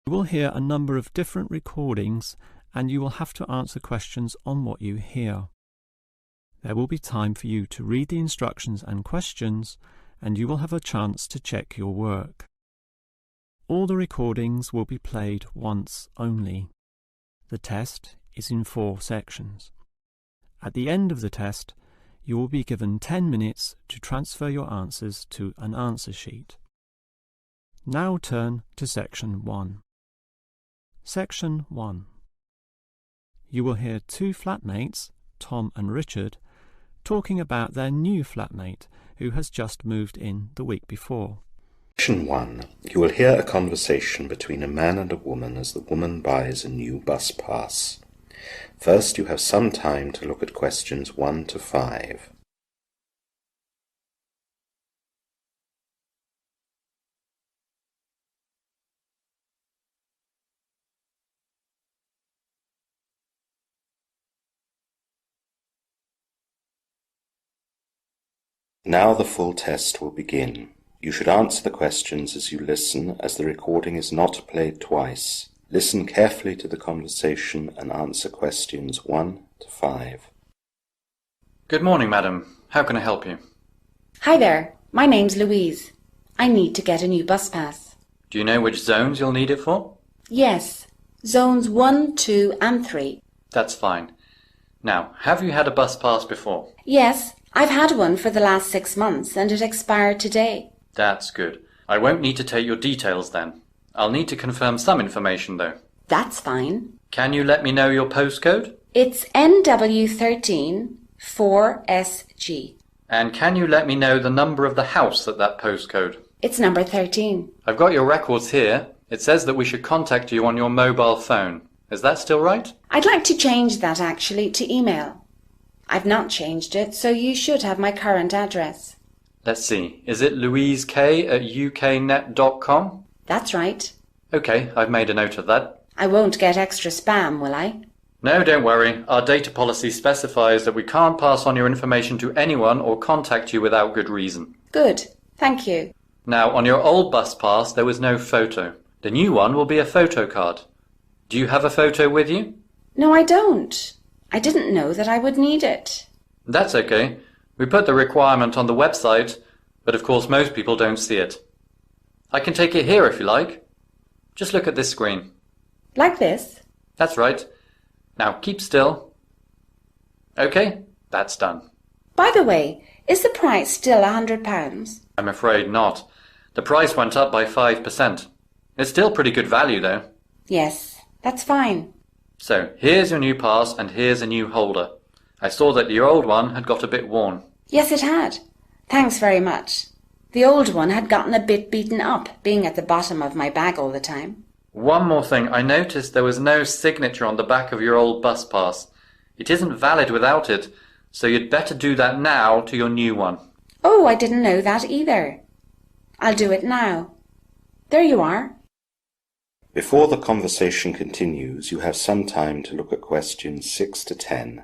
You will hear a number of different recordings and you will have to answer questions on what you hear. There will be time for you to read the instructions and questions, and you will have a chance to check your work. All the recordings will be played once only. The test is in 4 sections. At the end of the test, you will be given 10 minutes to transfer your answers to an answer sheet. Now turn to Section 1. Section 1. You will hear 2 flatmates, Tom and Richard, talking about their new flatmate who has just moved in the week before. Section 1. You will hear a conversation between a man and a woman as the woman buys a new bus pass. First, you have some time to look at questions 1 to 5. Now the full test will begin. You should answer the questions as you listen, as the recording is not played twice. Listen carefully to the conversation and answer questions 1 to 5. Good morning, madam. How can I help you? Hi there. My name's Louise. I need to get a new bus pass. Do you know which zones you'll need it for? Yes. Zones 1, 2 and 3. That's fine. Now, have you had a bus pass before? Yes. I've had one for the last 6 months and it expired today. That's good. I won't need to take your details then. I'll need to confirm some information though. That's fine. Can you let me know your postcode? It's NW13 4SG. And can you let me know the number of the house at that postcode? It's number 13. I've got your records here. It says that we should contact you on your mobile phone. Is that still right? I'd like to change that actually to email. I've not changed it, so you should have my current address. Let's see. Is it louisekay@uknet.com? That's right. Okay, I've made a note of that. I won't get extra spam, will I? No, don't worry. Our data policy specifies that we can't pass on your information to anyone or contact you without good reason. Good. Thank you. Now, on your old bus pass, there was no photo. The new one will be a photo card. Do you have a photo with you? No, I don't. I didn't know that I would need it. That's okay. We put the requirement on the website, but of course most people don't see it. I can take it here if you like. Just look at this screen. Like this? That's right. Now keep still. Okay, that's done. By the way, is the price still £100? I'm afraid not. The price went up by 5%. It's still pretty good value though. Yes, that's fine. So, here's your new pass and here's a new holder. I saw that your old one had got a bit worn. Yes, it had. Thanks very much. The old one had gotten a bit beaten up, being at the bottom of my bag all the time. One more thing. I noticed there was no signature on the back of your old bus pass. It isn't valid without it, so you'd better do that now to your new one. Oh, I didn't know that either. I'll do it now. There you are. Before the conversation continues, you have some time to look at questions 6 to 10.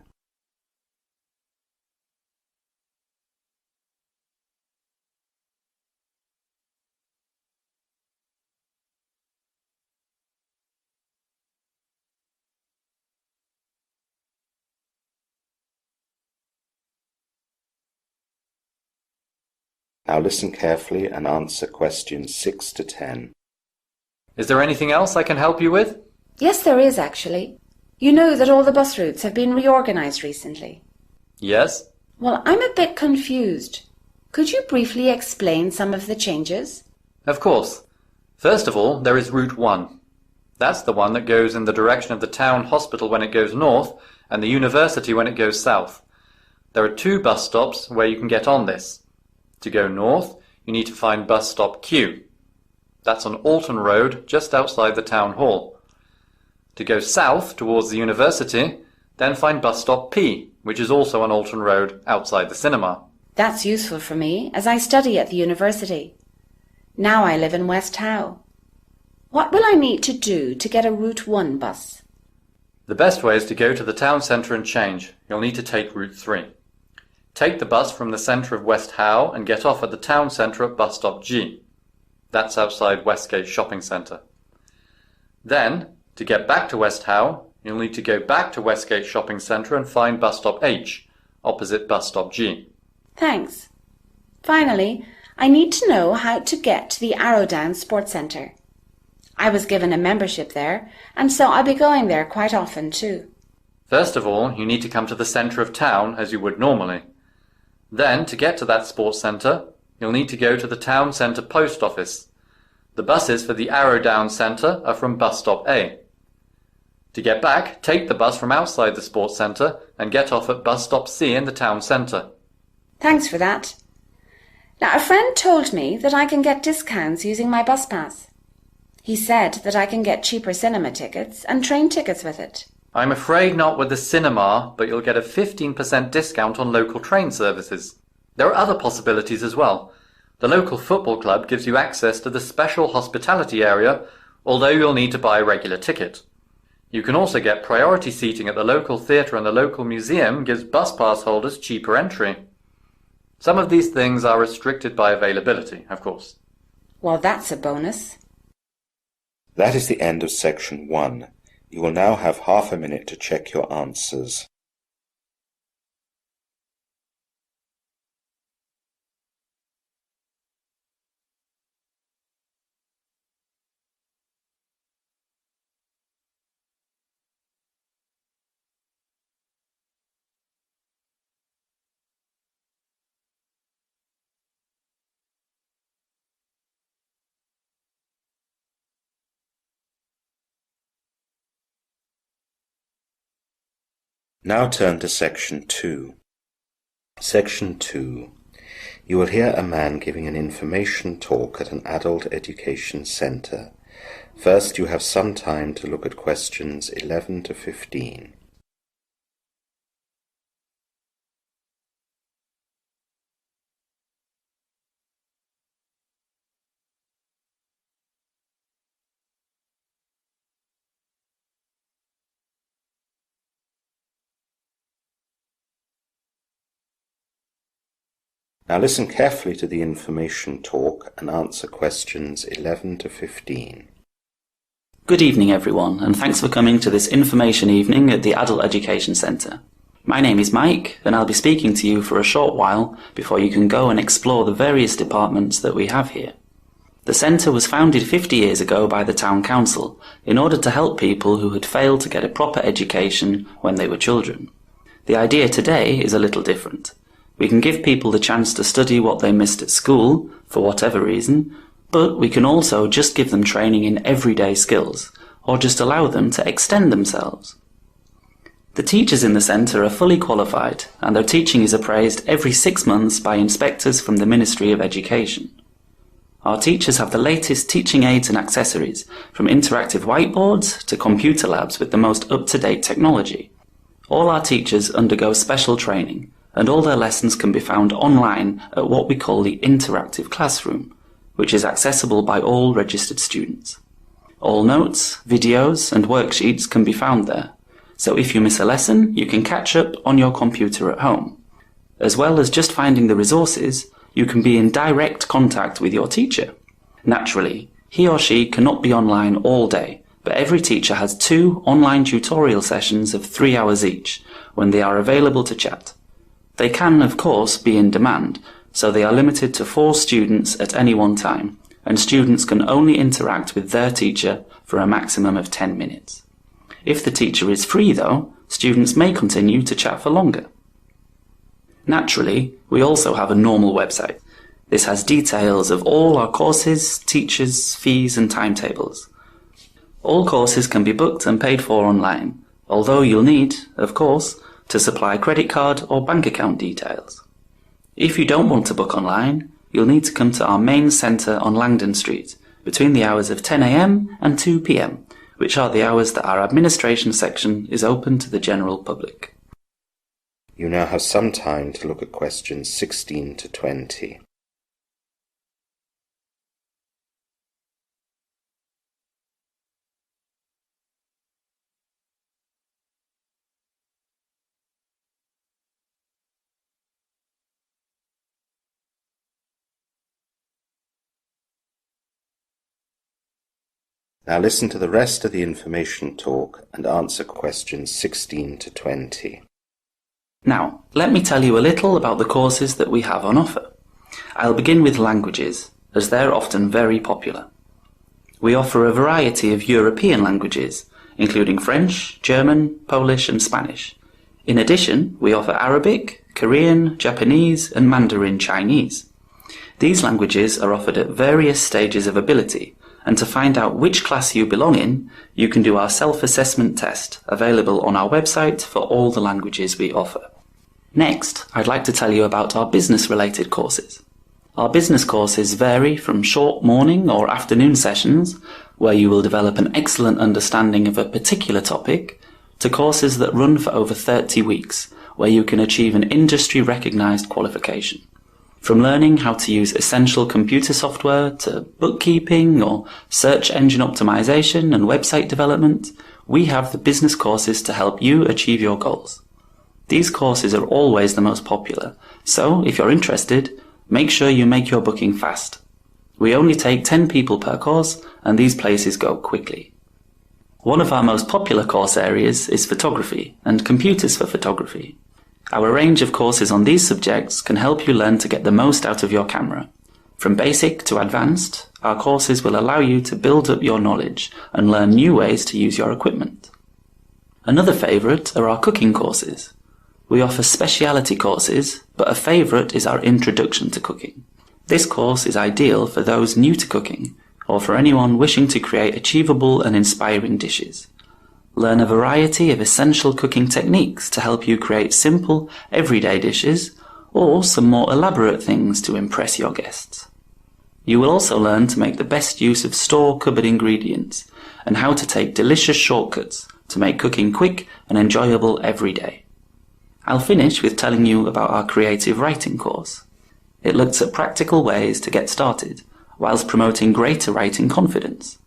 Now listen carefully and answer questions 6 to 10. Is there anything else I can help you with? Yes, there is actually. You know that all the bus routes have been reorganized recently. Yes. Well, I'm a bit confused. Could you briefly explain some of the changes? Of course. First of all, there is Route 1. That's the one that goes in the direction of the town hospital when it goes north and the university when it goes south. There are 2 bus stops where you can get on this. To go north, you need to find bus stop Q. That's on Alton Road, just outside the town hall. To go south towards the university, then find bus stop P, which is also on Alton Road, outside the cinema. That's useful for me, as I study at the university. Now I live in West Howe. What will I need to do to get a Route 1 bus? The best way is to go to the town centre and change. You'll need to take Route 3. Take the bus from the centre of West Howe and get off at the town centre at bus stop G. That's outside Westgate Shopping Centre. Then, to get back to West Howe, you'll need to go back to Westgate Shopping Centre and find bus stop H, opposite bus stop G. Thanks. Finally, I need to know how to get to the Arrowdown Sports Centre. I was given a membership there, and so I'll be going there quite often too. First of all, you need to come to the centre of town as you would normally. Then, to get to that sports centre, you'll need to go to the town centre post office. The buses for the Arrowdown Centre are from bus stop A. To get back, take the bus from outside the sports centre and get off at bus stop C in the town centre. Thanks for that. Now, a friend told me that I can get discounts using my bus pass. He said that I can get cheaper cinema tickets and train tickets with it. I'm afraid not with the cinema, but you'll get a 15% discount on local train services. There are other possibilities as well. The local football club gives you access to the special hospitality area, although you'll need to buy a regular ticket. You can also get priority seating at the local theatre, and the local museum gives bus pass holders cheaper entry. Some of these things are restricted by availability, of course. Well, that's a bonus. That is the end of section 1. You will now have half a minute to check your answers. Now turn to section 2. Section 2. You will hear a man giving an information talk at an adult education centre. First, you have some time to look at questions 11 to 15. Now listen carefully to the information talk and answer questions 11 to 15. Good evening everyone, and thanks for coming to this information evening at the Adult Education Centre. My name is Mike, and I'll be speaking to you for a short while before you can go and explore the various departments that we have here. The centre was founded 50 years ago by the Town Council in order to help people who had failed to get a proper education when they were children. The idea today is a little different. We can give people the chance to study what they missed at school, for whatever reason, but we can also just give them training in everyday skills, or just allow them to extend themselves. The teachers in the centre are fully qualified, and their teaching is appraised every 6 months by inspectors from the Ministry of Education. Our teachers have the latest teaching aids and accessories, from interactive whiteboards to computer labs with the most up-to-date technology. All our teachers undergo special training, and all their lessons can be found online at what we call the interactive classroom, which is accessible by all registered students. All notes, videos and worksheets can be found there, so if you miss a lesson, you can catch up on your computer at home. As well as just finding the resources, you can be in direct contact with your teacher. Naturally, he or she cannot be online all day, but every teacher has 2 online tutorial sessions of 3 hours each, when they are available to chat. They can, of course, be in demand, so they are limited to 4 students at any one time, and students can only interact with their teacher for a maximum of 10 minutes. If the teacher is free, though, students may continue to chat for longer. Naturally, we also have a normal website. This has details of all our courses, teachers, fees and timetables. All courses can be booked and paid for online, although you'll need, of course, to supply credit card or bank account details. If you don't want to book online, you'll need to come to our main centre on Langdon Street between the hours of 10 AM and 2 PM, which are the hours that our administration section is open to the general public. You now have some time to look at questions 16 to 20. Now listen to the rest of the information talk and answer questions 16 to 20. Now, let me tell you a little about the courses that we have on offer. I'll begin with languages, as they're often very popular. We offer a variety of European languages, including French, German, Polish and Spanish. In addition, we offer Arabic, Korean, Japanese and Mandarin Chinese. These languages are offered at various stages of ability, and to find out which class you belong in, you can do our self-assessment test, available on our website for all the languages we offer. Next, I'd like to tell you about our business-related courses. Our business courses vary from short morning or afternoon sessions, where you will develop an excellent understanding of a particular topic, to courses that run for over 30 weeks, where you can achieve an industry-recognised qualification. From learning how to use essential computer software to bookkeeping or search engine optimization and website development, we have the business courses to help you achieve your goals. These courses are always the most popular, so if you're interested, make sure you make your booking fast. We only take 10 people per course, and these places go quickly. One of our most popular course areas is photography and computers for photography. Our range of courses on these subjects can help you learn to get the most out of your camera. From basic to advanced, our courses will allow you to build up your knowledge and learn new ways to use your equipment. Another favourite are our cooking courses. We offer speciality courses, but a favourite is our Introduction to Cooking. This course is ideal for those new to cooking, or for anyone wishing to create achievable and inspiring dishes. Learn a variety of essential cooking techniques to help you create simple, everyday dishes, or some more elaborate things to impress your guests. You will also learn to make the best use of store cupboard ingredients, and how to take delicious shortcuts to make cooking quick and enjoyable every day. I'll finish with telling you about our creative writing course. It looks at practical ways to get started, whilst promoting greater writing confidence.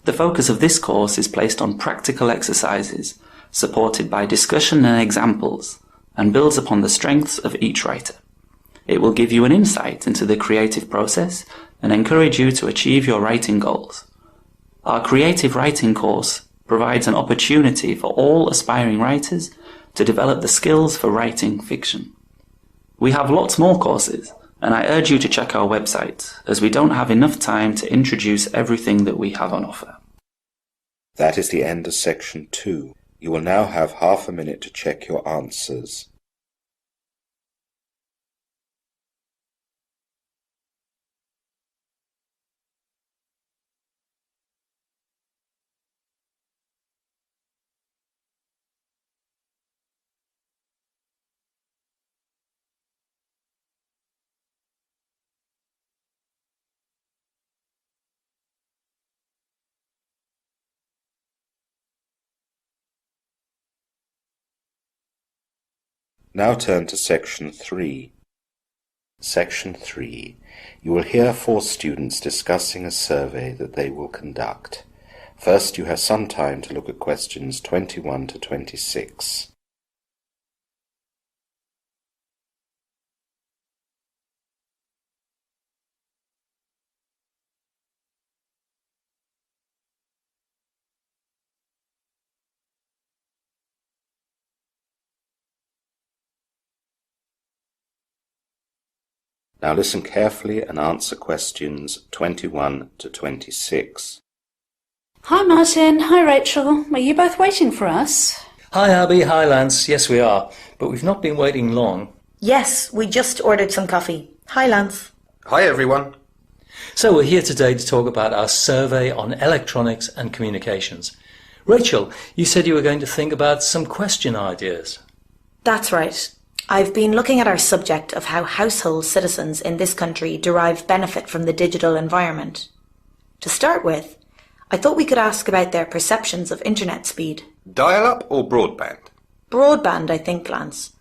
The focus of this course is placed on practical exercises, supported by discussion and examples, and builds upon the strengths of each writer. It will give you an insight into the creative process and encourage you to achieve your writing goals. Our creative writing course provides an opportunity for all aspiring writers to develop the skills for writing fiction. We have lots more courses, and I urge you to check our website, as we don't have enough time to introduce everything that we have on offer. That is the end of section 2. You will now have half a minute to check your answers. Now turn to Section 3. Section 3. You will hear 4 students discussing a survey that they will conduct. First, you have some time to look at questions 21 to 26. Now listen carefully and answer questions 21 to 26. Hi Martin, hi Rachel. Are you both waiting for us? Hi Abby, hi Lance. Yes we are, but we've not been waiting long. Yes, we just ordered some coffee. Hi Lance. Hi everyone. So we're here today to talk about our survey on electronics and communications. Rachel, you said you were going to think about some question ideas. That's right. I've been looking at our subject of how household citizens in this country derive benefit from the digital environment. To start with, I thought we could ask about their perceptions of internet speed. Dial-up or broadband? Broadband, I think, Lance.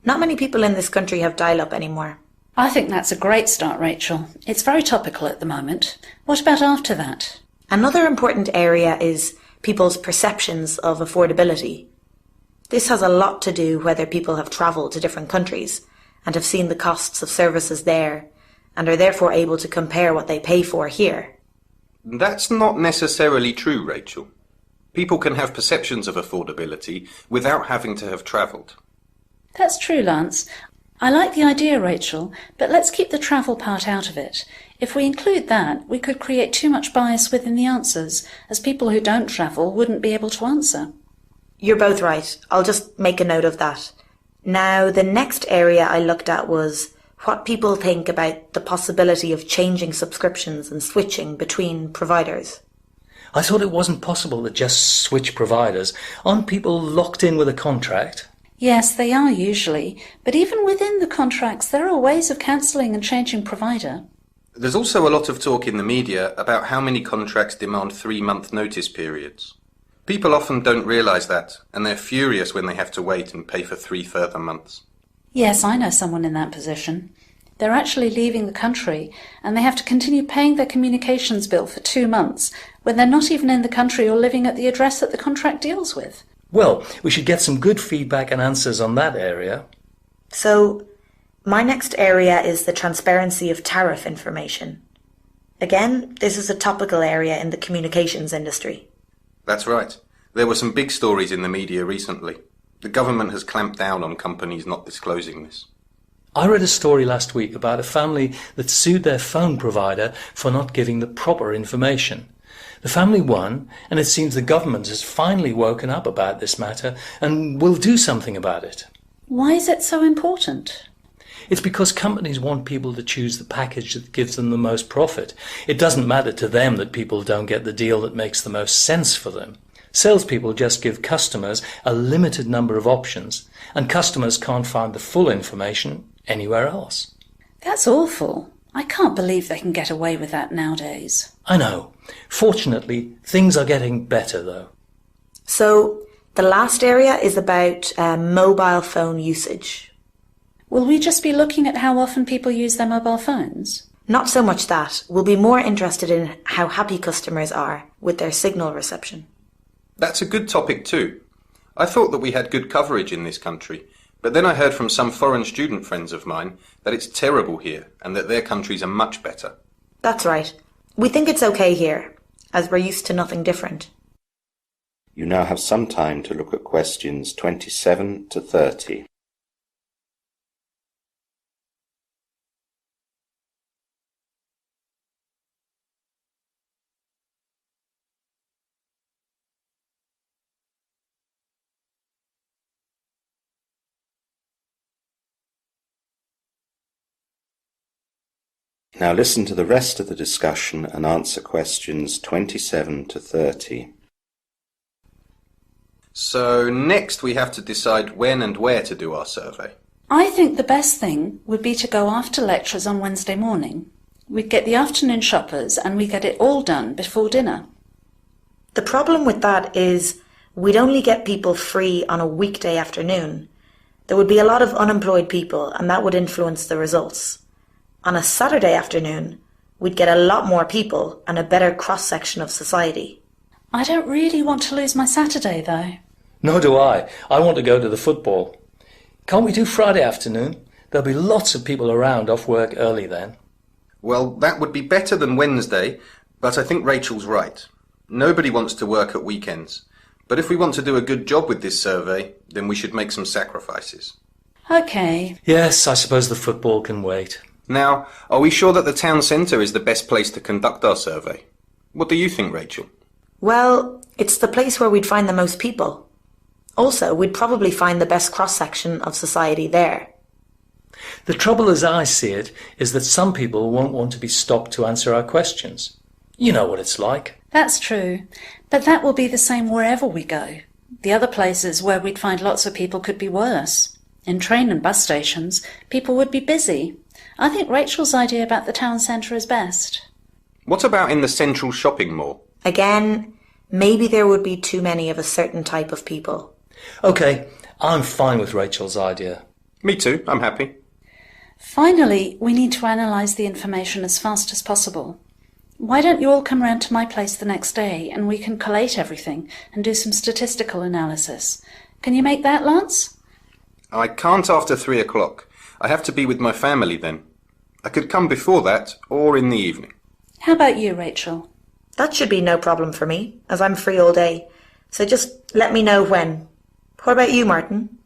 Not many people in this country have dial-up anymore. I think that's a great start, Rachel. It's very topical at the moment. What about after that? Another important area is people's perceptions of affordability. This has a lot to do whether people have travelled to different countries and have seen the costs of services there and are therefore able to compare what they pay for here. That's not necessarily true, Rachel. People can have perceptions of affordability without having to have travelled. That's true, Lance. I like the idea, Rachel, but let's keep the travel part out of it. If we include that, we could create too much bias within the answers, as people who don't travel wouldn't be able to answer. You're both right. I'll just make a note of that. Now, the next area I looked at was what people think about the possibility of changing subscriptions and switching between providers. I thought it wasn't possible to just switch providers. Aren't people locked in with a contract? Yes, they are usually, but even within the contracts there are ways of cancelling and changing provider. There's also a lot of talk in the media about how many contracts demand 3-month notice periods. People often don't realise that, and they're furious when they have to wait and pay for 3 further months. Yes, I know someone in that position. They're actually leaving the country, and they have to continue paying their communications bill for 2 months, when they're not even in the country or living at the address that the contract deals with. Well, we should get some good feedback and answers on that area. So, my next area is the transparency of tariff information. Again, this is a topical area in the communications industry. That's right. There were some big stories in the media recently. The government has clamped down on companies not disclosing this. I read a story last week about a family that sued their phone provider for not giving the proper information. The family won, and it seems the government has finally woken up about this matter and will do something about it. Why is it so important? It's because companies want people to choose the package that gives them the most profit. It doesn't matter to them that people don't get the deal that makes the most sense for them. Salespeople just give customers a limited number of options, and customers can't find the full information anywhere else. That's awful. I can't believe they can get away with that nowadays. I know. Fortunately, things are getting better, though. So, the last area is about mobile phone usage. Will we just be looking at how often people use their mobile phones? Not so much that. We'll be more interested in how happy customers are with their signal reception. That's a good topic too. I thought that we had good coverage in this country, but then I heard from some foreign student friends of mine that it's terrible here and that their countries are much better. That's right. We think it's okay here, as we're used to nothing different. You now have some time to look at questions 27 to 30. Now listen to the rest of the discussion and answer questions 27 to 30. So next we have to decide when and where to do our survey. I think the best thing would be to go after lectures on Wednesday morning. We'd get the afternoon shoppers and we get it all done before dinner. The problem with that is we'd only get people free on a weekday afternoon. There would be a lot of unemployed people and that would influence the results. On a Saturday afternoon, we'd get a lot more people and a better cross-section of society. I don't really want to lose my Saturday, though. Nor do I. I want to go to the football. Can't we do Friday afternoon? There'll be lots of people around off work early then. Well, that would be better than Wednesday, but I think Rachel's right. Nobody wants to work at weekends. But if we want to do a good job with this survey, then we should make some sacrifices. OK. Yes, I suppose the football can wait. Now, are we sure that the town centre is the best place to conduct our survey? What do you think, Rachel? Well, it's the place where we'd find the most people. Also, we'd probably find the best cross-section of society there. The trouble as I see it is that some people won't want to be stopped to answer our questions. You know what it's like. That's true. But that will be the same wherever we go. The other places where we'd find lots of people could be worse. In train and bus stations, people would be busy. I think Rachel's idea about the town centre is best. What about in the central shopping mall? Again, maybe there would be too many of a certain type of people. OK, I'm fine with Rachel's idea. Me too, I'm happy. Finally, we need to analyse the information as fast as possible. Why don't you all come round to my place the next day and we can collate everything and do some statistical analysis? Can you make that, Lance? I can't after 3 o'clock. I have to be with my family then. I could come before that or in the evening. How about you, Rachel? That should be no problem for me, as I'm free all day. So just let me know when. What about you, Martin?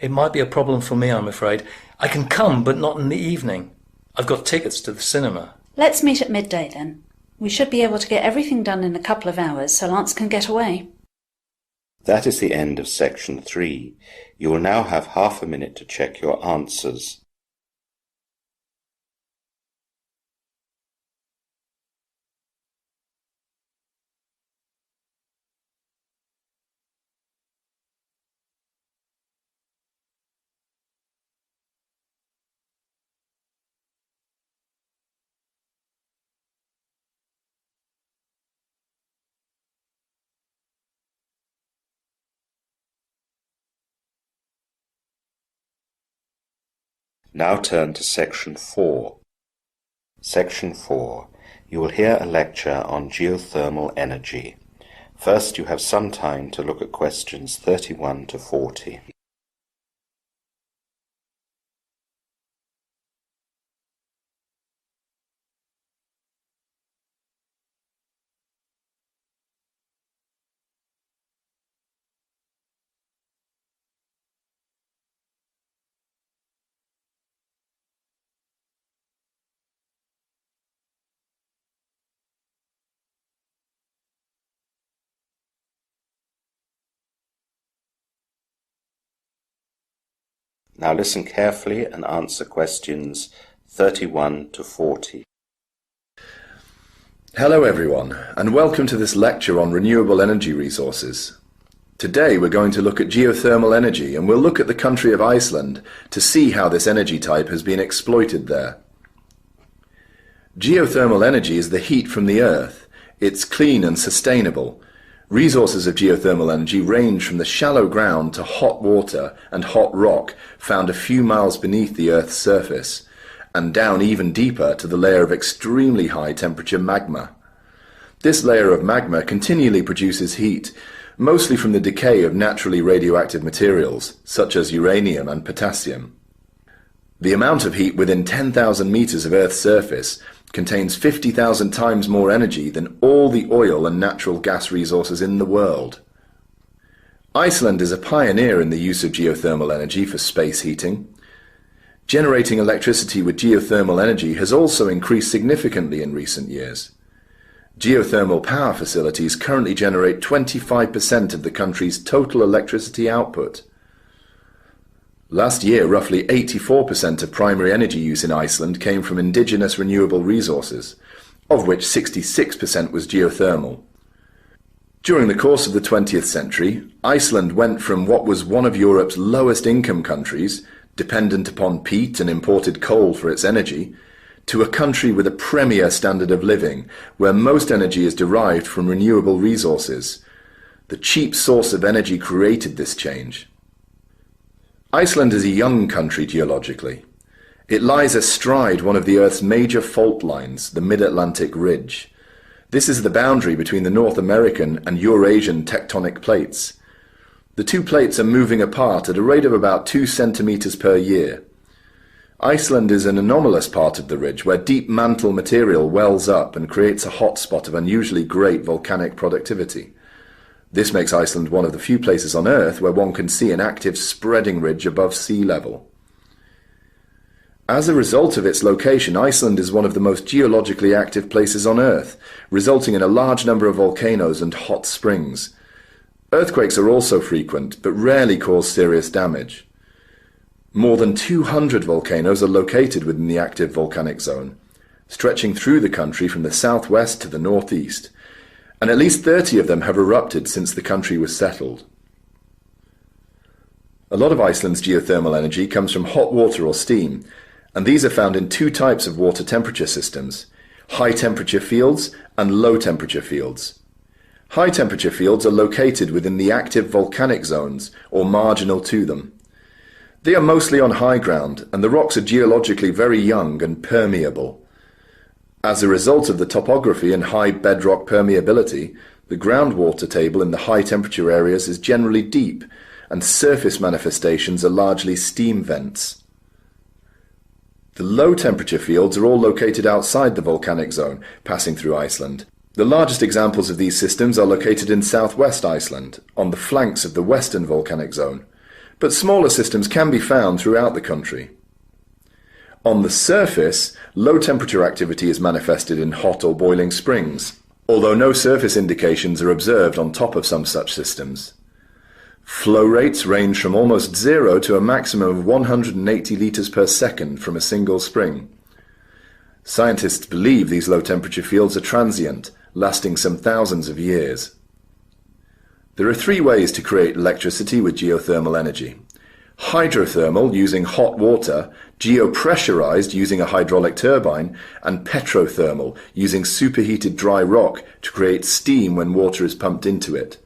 It might be a problem for me, I'm afraid. I can come, but not in the evening. I've got tickets to the cinema. Let's meet at midday then. We should be able to get everything done in a couple of hours so Lance can get away. That is the end of section 3. You will now have half a minute to check your answers. Now turn to Section 4. Section 4. You will hear a lecture on geothermal energy. First, you have some time to look at questions 31 to 40. Now listen carefully and answer questions 31 to 40. Hello everyone, and welcome to this lecture on renewable energy resources. Today we're going to look at geothermal energy, and we'll look at the country of Iceland to see how this energy type has been exploited there. Geothermal energy is the heat from the earth. It's clean and sustainable. Resources of geothermal energy range from the shallow ground to hot water and hot rock found a few miles beneath the Earth's surface, and down even deeper to the layer of extremely high temperature magma. This layer of magma continually produces heat, mostly from the decay of naturally radioactive materials, such as uranium and potassium. The amount of heat within 10,000 meters of Earth's surface contains 50,000 times more energy than all the oil and natural gas resources in the world. Iceland is a pioneer in the use of geothermal energy for space heating. Generating electricity with geothermal energy has also increased significantly in recent years. Geothermal power facilities currently generate 25% of the country's total electricity output. Last year, roughly 84% of primary energy use in Iceland came from indigenous renewable resources, of which 66% was geothermal. During the course of the 20th century, Iceland went from what was one of Europe's lowest income countries, dependent upon peat and imported coal for its energy, to a country with a premier standard of living, where most energy is derived from renewable resources. The cheap source of energy created this change. Iceland is a young country geologically. It lies astride one of the Earth's major fault lines, the Mid-Atlantic Ridge. This is the boundary between the North American and Eurasian tectonic plates. The two plates are moving apart at a rate of about 2 centimeters per year. Iceland is an anomalous part of the ridge where deep mantle material wells up and creates a hotspot of unusually great volcanic productivity. This makes Iceland one of the few places on Earth where one can see an active spreading ridge above sea level. As a result of its location, Iceland is one of the most geologically active places on Earth, resulting in a large number of volcanoes and hot springs. Earthquakes are also frequent, but rarely cause serious damage. More than 200 volcanoes are located within the active volcanic zone, stretching through the country from the southwest to the northeast, and at least 30 of them have erupted since the country was settled. A lot of Iceland's geothermal energy comes from hot water or steam, and these are found in two types of water temperature systems: high temperature fields and low temperature fields. High temperature fields are located within the active volcanic zones or marginal to them. They are mostly on high ground, and the rocks are geologically very young and permeable. As a result of the topography and high bedrock permeability, the groundwater table in the high temperature areas is generally deep, and surface manifestations are largely steam vents. The low temperature fields are all located outside the volcanic zone, passing through Iceland. The largest examples of these systems are located in southwest Iceland, on the flanks of the western volcanic zone, but smaller systems can be found throughout the country. On the surface, low temperature activity is manifested in hot or boiling springs, although no surface indications are observed on top of some such systems. Flow rates range from almost zero to a maximum of 180 litres per second from a single spring. Scientists believe these low temperature fields are transient, lasting some thousands of years. There are three ways to create electricity with geothermal energy. Hydrothermal, using hot water, geopressurized, using a hydraulic turbine, and petrothermal, using superheated dry rock to create steam when water is pumped into it.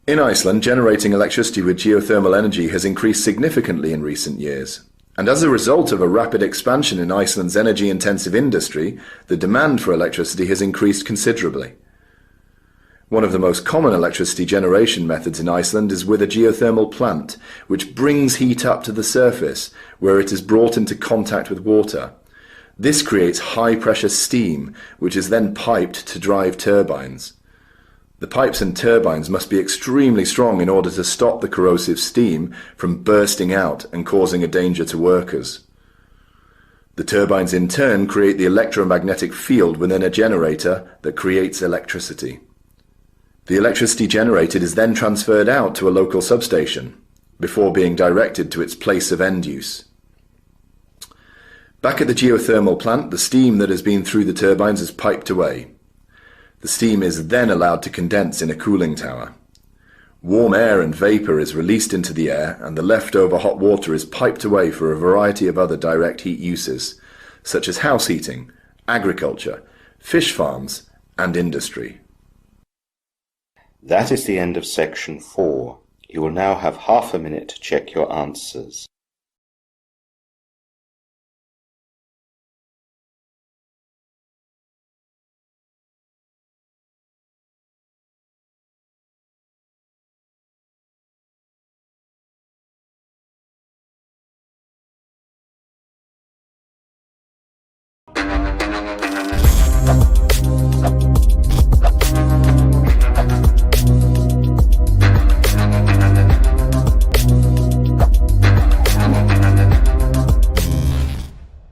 In Iceland, generating electricity with geothermal energy has increased significantly in recent years. And as a result of a rapid expansion in Iceland's energy-intensive industry, the demand for electricity has increased considerably. One of the most common electricity generation methods in Iceland is with a geothermal plant, which brings heat up to the surface, where it is brought into contact with water. This creates high-pressure steam, which is then piped to drive turbines. The pipes and turbines must be extremely strong in order to stop the corrosive steam from bursting out and causing a danger to workers. The turbines in turn create the electromagnetic field within a generator that creates electricity. The electricity generated is then transferred out to a local substation, before being directed to its place of end use. Back at the geothermal plant, the steam that has been through the turbines is piped away. The steam is then allowed to condense in a cooling tower. Warm air and vapour is released into the air, and the leftover hot water is piped away for a variety of other direct heat uses, such as house heating, agriculture, fish farms, and industry. That is the end of section 4. You will now have half a minute to check your answers.